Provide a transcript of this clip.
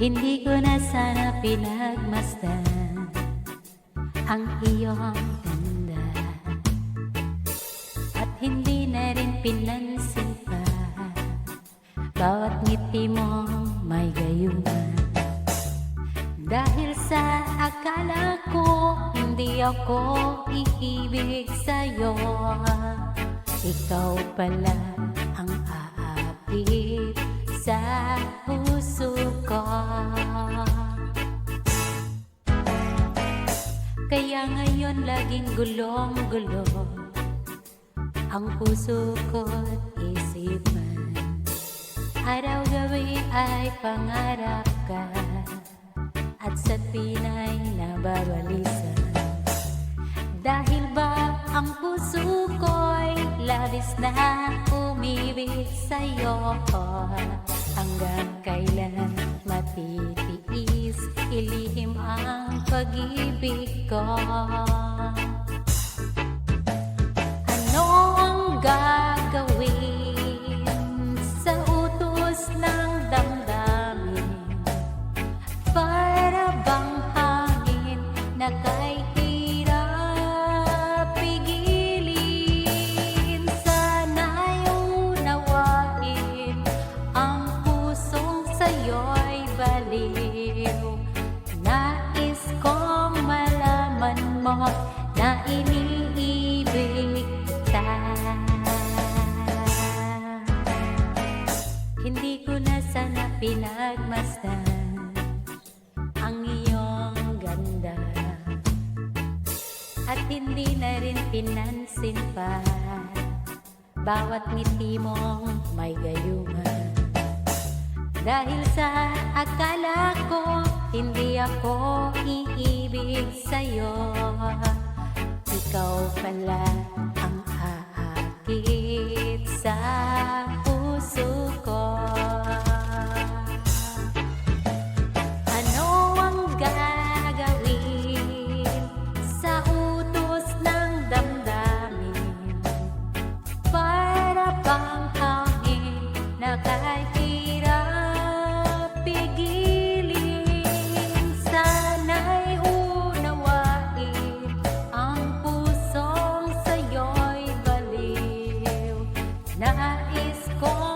Hindi ko na sana pinagmasdan ang iyong ganda, at hindi na rin pinansin pa bawat ngiti mong may gayuman. Dahil sa akala ko hindi ako iibig sa'yo, ikaw pala ang aapit sa puso ko. Kaya ngayon laging gulong-gulo ang puso ko't isipan. Araw-gabi ay pangarap ka, at sa tinay nababalisan. Dahil ba ang puso ko'y labis na umibig sa'yo, hanggang kailan matitiis ilihim ang pag-ibig ko? Ano ang gagawin sa utos ng damdamin? Para bang hangin na kahit hirap pigilin, sana'y unawain ang pusong sa'yo'y baliw. Nais kong malaman mo na iniibig kita. Hindi ko na sana pinagmasdan ang iyong ganda, at hindi na rin pinansin pa bawat ngiti mong may gayuman. Dahil sa akala ko hindi ako iibig sa'yo, ikaw pala ang aakit sa puso ko. Ano ang gagawin sa utos ng damdamin? Para bang hangin na kahit hirap pigilin, sana'y unawain ang pusong sa'yo'y baliw. Nais ko